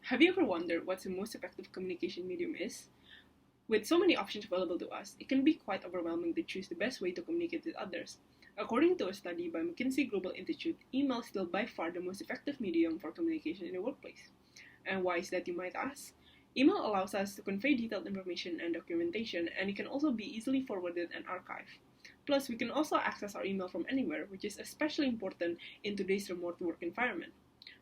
Have you ever wondered what the most effective communication medium is? With so many options available to us, it can be quite overwhelming to choose the best way to communicate with others. According to a study by McKinsey Global Institute, email is still by far the most effective medium for communication in the workplace. And why is that, you might ask? Email allows us to convey detailed information and documentation, and it can also be easily forwarded and archived. Plus, we can also access our email from anywhere, which is especially important in today's remote work environment.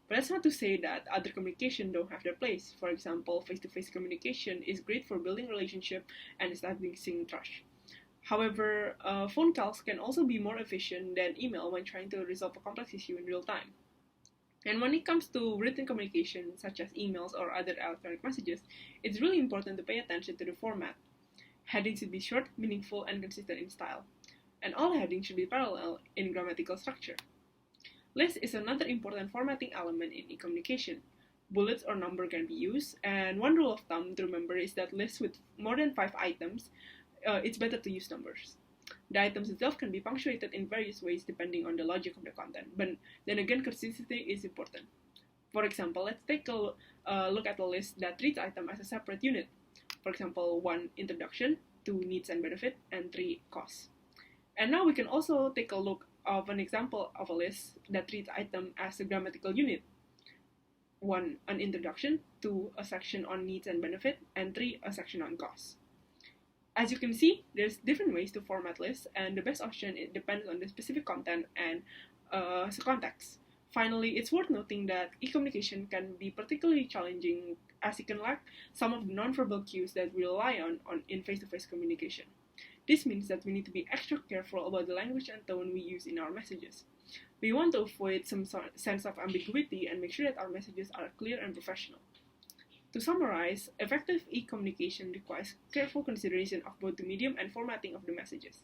But that's not to say that other communication don't have their place. For example, face-to-face communication is great for building relationship and establishing trust. However, phone calls can also be more efficient than email when trying to resolve a complex issue in real time. And when it comes to written communication, such as emails or other electronic messages, it's really important to pay attention to the format. Headings should be short, meaningful, and consistent in style. And all headings should be parallel in grammatical structure. List is another important formatting element in e-communication. Bullets or number can be used, and one rule of thumb to remember is that lists with more than 5 items, it's better to use numbers. The items itself can be punctuated in various ways depending on the logic of the content, but then again, consistency is important. For example, let's take a look at a list that treats item as a separate unit. For example, 1 introduction, 2 needs and benefit, and 3 costs. And now we can also take a look of an example of a list that treats item as a grammatical unit. 1, an introduction, 2, a section on needs and benefit, and 3, a section on costs. As you can see, there's different ways to format lists, and the best option depends on the specific content and context. Finally, it's worth noting that e-communication can be particularly challenging as it can lack some of the non-verbal cues that we rely on in face-to-face communication. This means that we need to be extra careful about the language and tone we use in our messages. We want to avoid some sense of ambiguity and make sure that our messages are clear and professional. To summarize, effective e-communication requires careful consideration of both the medium and formatting of the messages.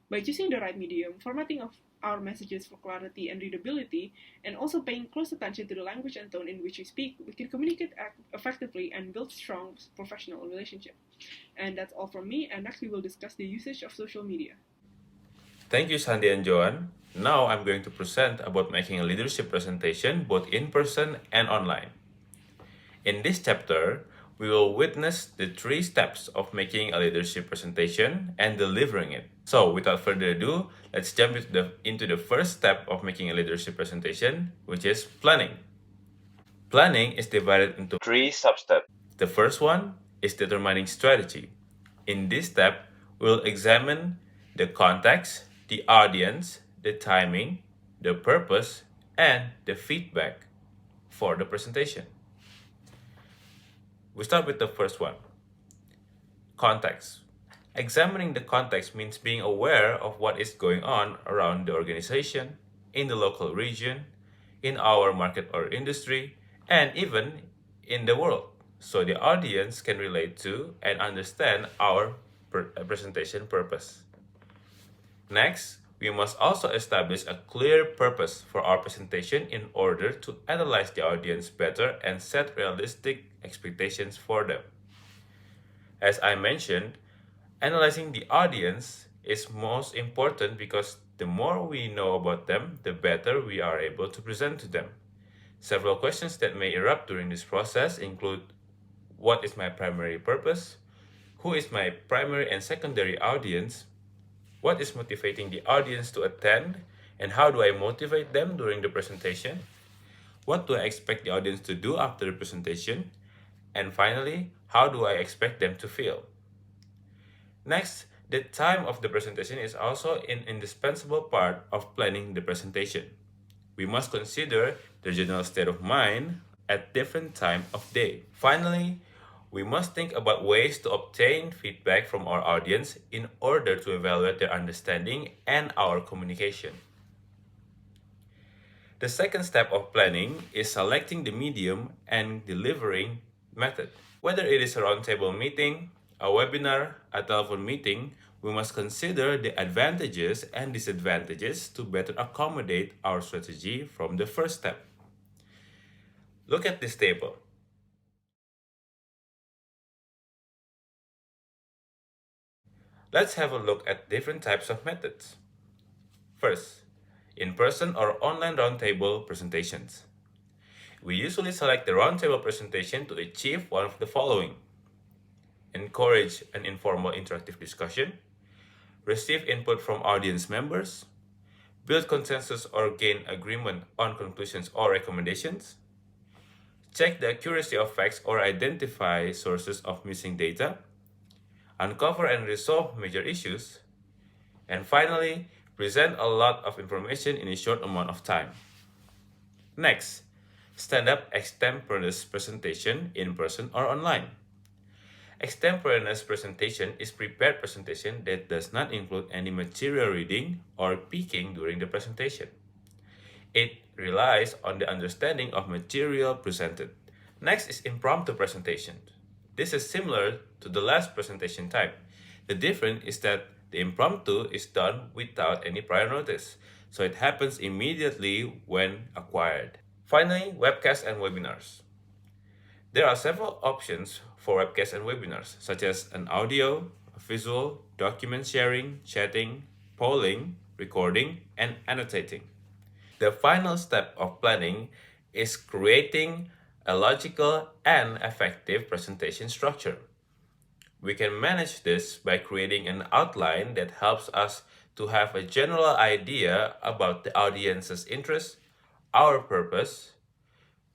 By choosing the right medium, formatting of our messages for clarity and readability, and also paying close attention to the language and tone in which we speak, we can communicate effectively and build strong professional relationships. And that's all from me, and next we will discuss the usage of social media. Thank you, Sandy and Joan. Now I'm going to present about making a leadership presentation both in person and online. In this chapter, we will witness the 3 steps of making a leadership presentation and delivering it. So without further ado, let's jump into the first step of making a leadership presentation, which is planning. Planning is divided into 3 sub-steps. The first one is determining strategy. In this step, we'll examine the context, the audience, the timing, the purpose, and the feedback for the presentation. We start with the first one, context. Examining the context means being aware of what is going on around the organization, in the local region, in our market or industry, and even in the world, so the audience can relate to and understand our presentation purpose. Next, we must also establish a clear purpose for our presentation in order to analyze the audience better and set realistic expectations for them. As I mentioned, analyzing the audience is most important because the more we know about them, the better we are able to present to them. Several questions that may erupt during this process include: what is my primary purpose? Who is my primary and secondary audience? What is motivating the audience to attend? And how do I motivate them during the presentation? What do I expect the audience to do after the presentation? And finally, how do I expect them to feel? Next, the time of the presentation is also an indispensable part of planning the presentation. We must consider the general state of mind at different time of day. Finally, we must think about ways to obtain feedback from our audience in order to evaluate their understanding and our communication. The second step of planning is selecting the medium and delivering method. Whether it is a roundtable meeting, a webinar, a telephone meeting, we must consider the advantages and disadvantages to better accommodate our strategy from the first step. Look at this table. Let's have a look at different types of methods. First, in-person or online roundtable presentations. We usually select the roundtable presentation to achieve one of the following: encourage an informal interactive discussion, receive input from audience members, build consensus or gain agreement on conclusions or recommendations, check the accuracy of facts or identify sources of missing data, uncover and resolve major issues, and finally, present a lot of information in a short amount of time. Next, stand-up extemporaneous presentation in person or online. Extemporaneous presentation is prepared presentation that does not include any material reading or peeking during the presentation. It relies on the understanding of material presented. Next is impromptu presentation. This is similar to the last presentation type. The difference is that the impromptu is done without any prior notice, so it happens immediately when acquired. Finally, webcasts and webinars. There are several options for webcasts and webinars, such as an audio, a visual, document sharing, chatting, polling, recording, and annotating. The final step of planning is creating a logical and effective presentation structure. We can manage this by creating an outline that helps us to have a general idea about the audience's interest, our purpose,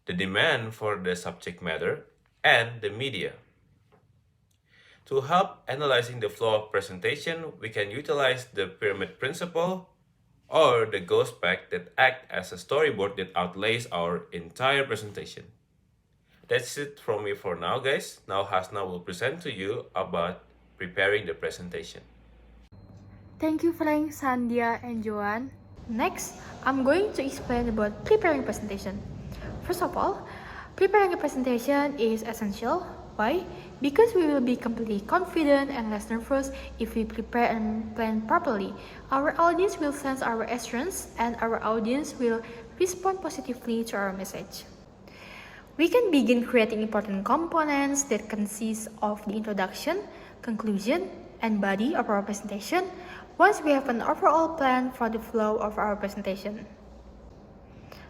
the demand for the subject matter, and the media. To help analyzing the flow of presentation, we can utilize the pyramid principle or the ghost pack that act as a storyboard that outlays our entire presentation. That's it from me for now, guys. Now Hasna will present to you about preparing the presentation. Thank you, Frank, Sandhya, and Joan. Next, I'm going to explain about preparing presentation. First of all, preparing a presentation is essential. Why? Because we will be completely confident and less nervous if we prepare and plan properly. Our audience will sense our assurance and our audience will respond positively to our message. We can begin creating important components that consist of the introduction, conclusion, and body of our presentation once we have an overall plan for the flow of our presentation.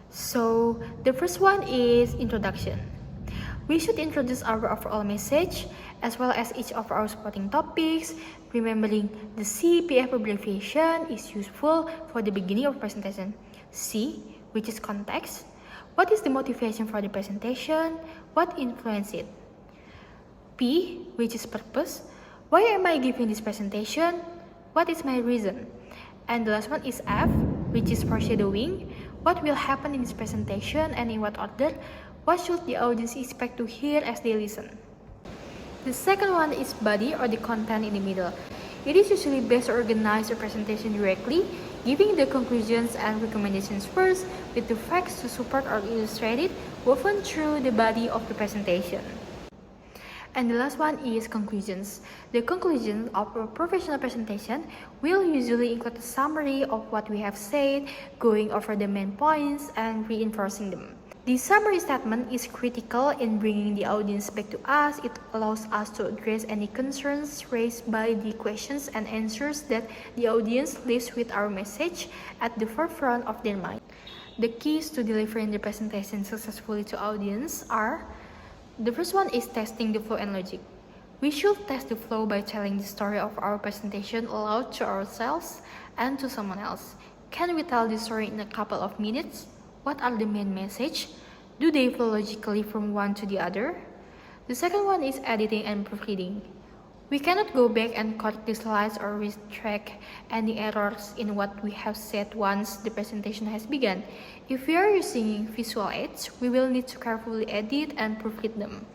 So, the first one is introduction. We should introduce our overall message as well as each of our supporting topics. Remembering the CPF abbreviation is useful for the beginning of presentation. C, which is context. What is the motivation for the presentation? What influenced it? P, which is purpose. Why am I giving this presentation? What is my reason? And the last one is F, which is foreshadowing. What will happen in this presentation and in what order? What should the audience expect to hear as they listen? The second one is body or the content in the middle. It is usually best to organize the presentation directly, giving the conclusions and recommendations first, with the facts to support or illustrate it, woven through the body of the presentation. And the last one is conclusions. The conclusion of a professional presentation will usually include a summary of what we have said, going over the main points, and reinforcing them. The summary statement is critical in bringing the audience back to us. It allows us to address any concerns raised by the questions and answers that the audience leaves with our message at the forefront of their mind. The keys to delivering the presentation successfully to audience are: the first one is testing the flow and logic. We should test the flow by telling the story of our presentation aloud to ourselves and to someone else. Can we tell the story in a couple of minutes? What are the main message? Do they flow logically from one to the other? The second one is editing and proofreading. We cannot go back and correct the slides or retract any errors in what we have said once the presentation has begun. If we are using visual aids, we will need to carefully edit and proofread them.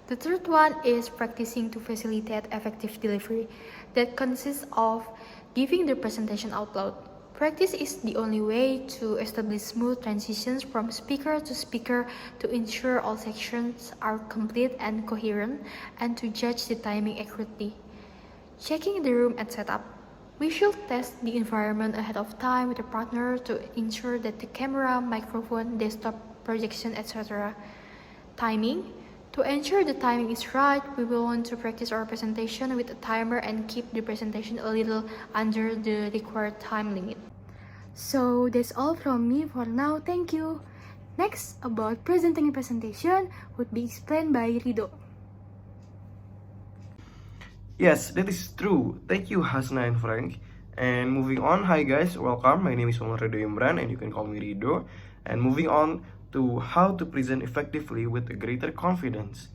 The third one is practicing to facilitate effective delivery. That consists of giving the presentation out loud. Practice is the only way to establish smooth transitions from speaker to speaker, to ensure all sections are complete and coherent, and to judge the timing accurately. Checking the room and setup. We should test the environment ahead of time with a partner to ensure that the camera, microphone, desktop projection, etc. Timing. To ensure the timing is right, we will want to practice our presentation with a timer and keep the presentation a little under the required time limit. So that's all from me for now. Thank you. Next, about presenting a presentation would be explained by Ridho. Yes, that is true. Thank you, Hasna and Frank. And moving on, hi guys, welcome. My name is Ridho Imran, and you can call me Ridho. And moving on to how to present effectively with a greater confidence.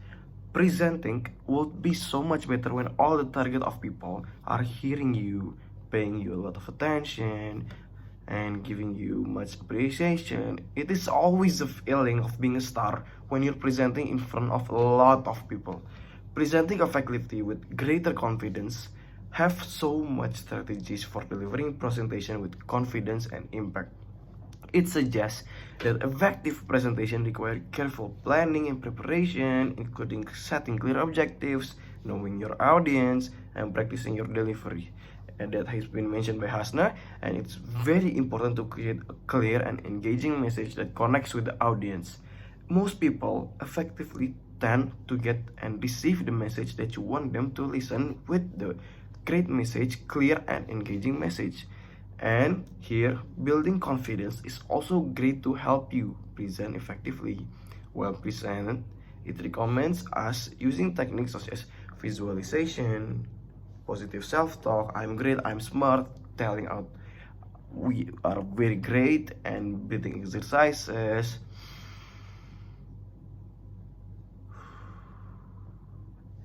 Presenting would be so much better when all the target of people are hearing you, paying you a lot of attention, and giving you much appreciation. It is always a feeling of being a star when you're presenting in front of a lot of people. Presenting effectively with greater confidence have so much strategies for delivering presentation with confidence and impact. It suggests that effective presentation requires careful planning and preparation, including setting clear objectives, knowing your audience, and practicing your delivery. And that has been mentioned by Hasna, and it's very important to create a clear and engaging message that connects with the audience. Most people effectively tend to get and receive the message that you want them to listen with the great message, clear and engaging message. And here, building confidence is also great to help you present effectively. While present, it recommends us using techniques such as visualization, positive self-talk, I'm great, I'm smart, telling out we are very great, and breathing exercises.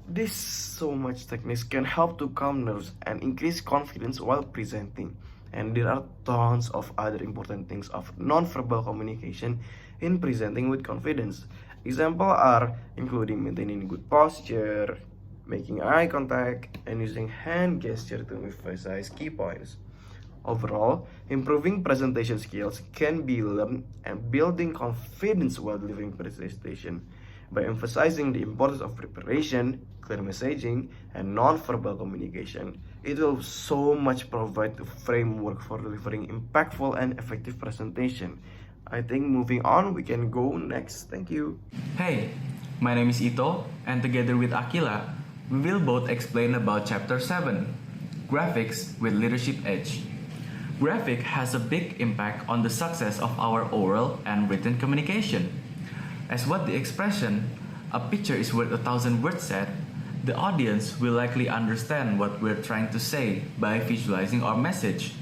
This so much techniques can help to calm nerves and increase confidence while presenting. And there are tons of other important things of non-verbal communication in presenting with confidence. Examples are including maintaining good posture, making eye contact, and using hand gesture to emphasize key points. Overall, improving presentation skills can be learned, and building confidence while delivering presentation by emphasizing the importance of preparation, clear messaging, and non-verbal communication. It will so much provide the framework for delivering impactful and effective presentation. I think moving on, we can go next. Thank you. Hey, my name is Ito, and together with Akila, we will both explain about Chapter 7, Graphics with Leadership Edge. Graphic has a big impact on the success of our oral and written communication. As what the expression, a picture is worth 1,000 words said, the audience will likely understand what we're trying to say by visualizing our message.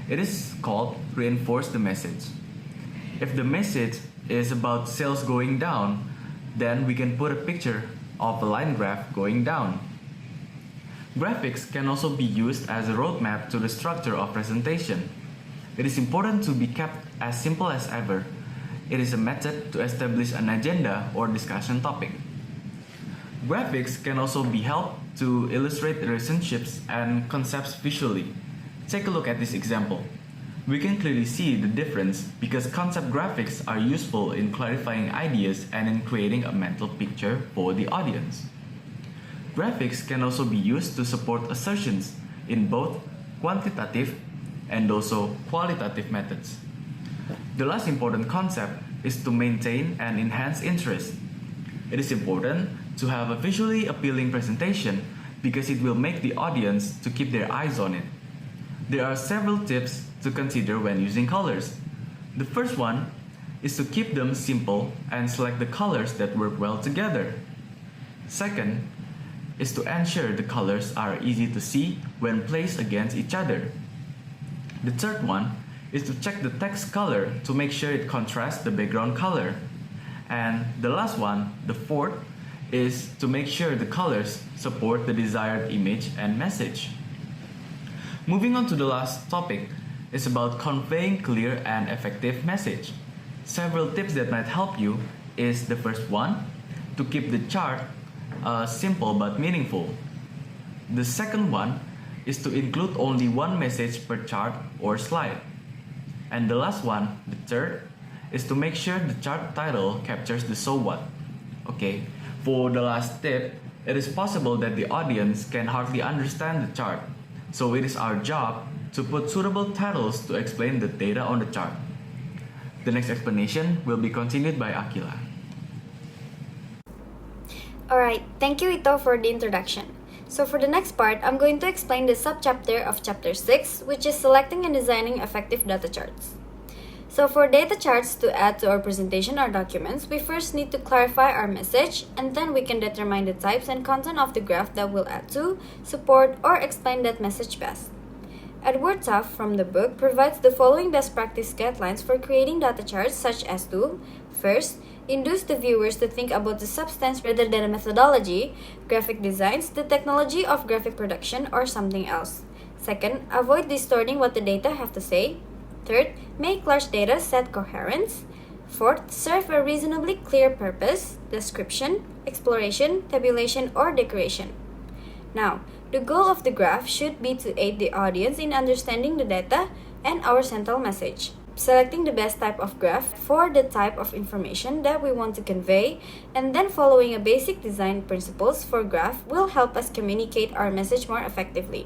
It is called reinforce the message. If the message is about sales going down, then we can put a picture of a line graph going down. Graphics can also be used as a roadmap to the structure of presentation. It is important to be kept as simple as ever. It is a method to establish an agenda or discussion topic. Graphics can also be helped to illustrate relationships and concepts visually. Take a look at this example. We can clearly see the difference because concept graphics are useful in clarifying ideas and in creating a mental picture for the audience. Graphics can also be used to support assertions in both quantitative and also qualitative methods. The last important concept is to maintain and enhance interest. It is important to have a visually appealing presentation because it will make the audience to keep their eyes on it. There are several tips to consider when using colors. The first one is to keep them simple and select the colors that work well together. Second is to ensure the colors are easy to see when placed against each other. The third one is to check the text color to make sure it contrasts the background color. And the last one, the fourth, is to make sure the colors support the desired image and message. Moving on to the last topic is about conveying clear and effective message. Several tips that might help you is the first one, to keep the chart simple but meaningful. The second one is to include only one message per chart or slide. And the last one, the third, is to make sure the chart title captures the so what. Okay, for the last tip, it is possible that the audience can hardly understand the chart. So it is our job to put suitable titles to explain the data on the chart. The next explanation will be continued by Akila. Alright, thank you Ito for the introduction. So for the next part, I'm going to explain the subchapter of Chapter 6, which is selecting and designing effective data charts. So for data charts to add to our presentation or documents, we first need to clarify our message, and then we can determine the types and content of the graph that we'll add to, support, or explain that message best. Edward Taft from the book provides the following best practice guidelines for creating data charts, such as to: first, induce the viewers to think about the substance rather than a methodology, graphic designs, the technology of graphic production, or something else. Second, avoid distorting what the data have to say. Third, make large data set coherence. Fourth, serve a reasonably clear purpose, description, exploration, tabulation, or decoration. Now, the goal of the graph should be to aid the audience in understanding the data and our central message. Selecting the best type of graph for the type of information that we want to convey, and then following a basic design principles for graph will help us communicate our message more effectively.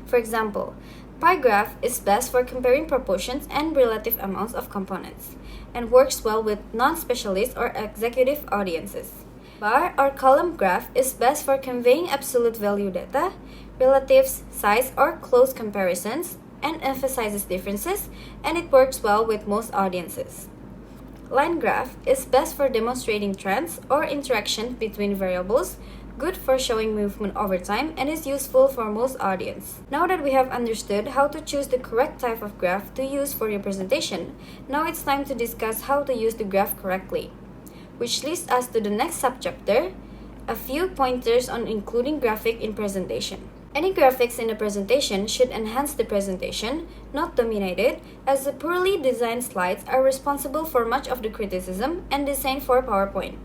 For example, pie graph is best for comparing proportions and relative amounts of components, and works well with non-specialist or executive audiences. Bar or column graph is best for conveying absolute value data, relatives, size, or close comparisons, and emphasizes differences, and it works well with most audiences. Line graph is best for demonstrating trends or interactions between variables, good for showing movement over time, and is useful for most audience. Now that we have understood how to choose the correct type of graph to use for your presentation, now it's time to discuss how to use the graph correctly. Which leads us to the next subchapter, a few pointers on including graphic in presentation. Any graphics in the presentation should enhance the presentation, not dominate it, as the poorly designed slides are responsible for much of the criticism and design for PowerPoint.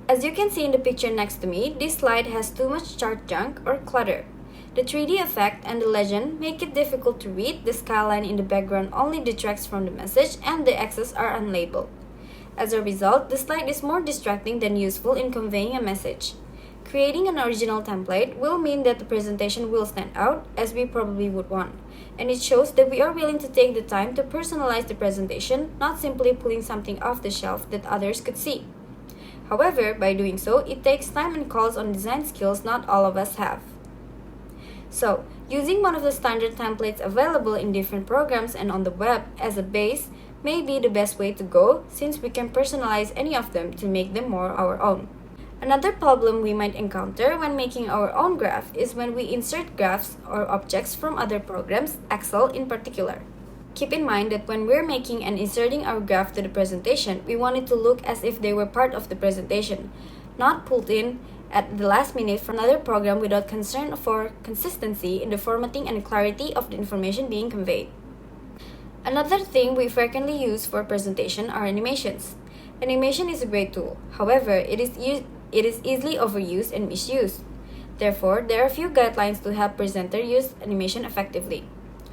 As you can see in the picture next to me, this slide has too much chart junk or clutter. The 3D effect and the legend make it difficult to read, the skyline in the background only detracts from the message, and the X's are unlabeled. As a result, the slide is more distracting than useful in conveying a message. Creating an original template will mean that the presentation will stand out, as we probably would want, and it shows that we are willing to take the time to personalize the presentation, not simply pulling something off the shelf that others could see. However, by doing so, it takes time and calls on design skills not all of us have. So, using one of the standard templates available in different programs and on the web as a base may be the best way to go, since we can personalize any of them to make them more our own. Another problem we might encounter when making our own graph is when we insert graphs or objects from other programs, Excel in particular. Keep in mind that when we're making and inserting our graph to the presentation, we want it to look as if they were part of the presentation, not pulled in at the last minute from another program without concern for consistency in the formatting and clarity of the information being conveyed. Another thing we frequently use for presentation are animations. Animation is a great tool, however, it is easily overused and misused. Therefore, there are a few guidelines to help presenters use animation effectively.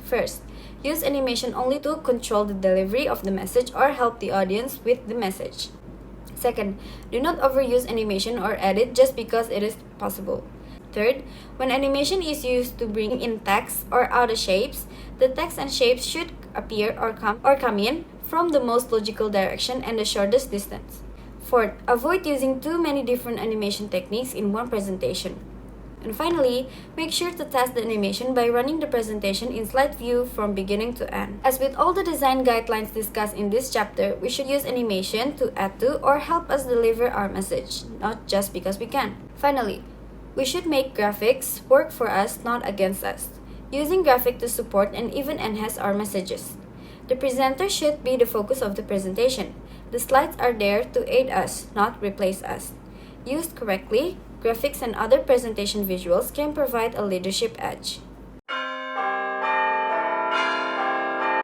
First, use animation only to control the delivery of the message or help the audience with the message. Second, do not overuse animation or edit just because it is possible. Third, when animation is used to bring in text or outer shapes, the text and shapes should appear or come in from the most logical direction and the shortest distance. Fourth, avoid using too many different animation techniques in one presentation. And finally, make sure to test the animation by running the presentation in slide view from beginning to end. As with all the design guidelines discussed in this chapter, we should use animation to add to or help us deliver our message, not just because we can. Finally, we should make graphics work for us, not against us, using graphic to support and even enhance our messages. The presenter should be the focus of the presentation. The slides are there to aid us, not replace us. Used correctly, graphics and other presentation visuals can provide a leadership edge.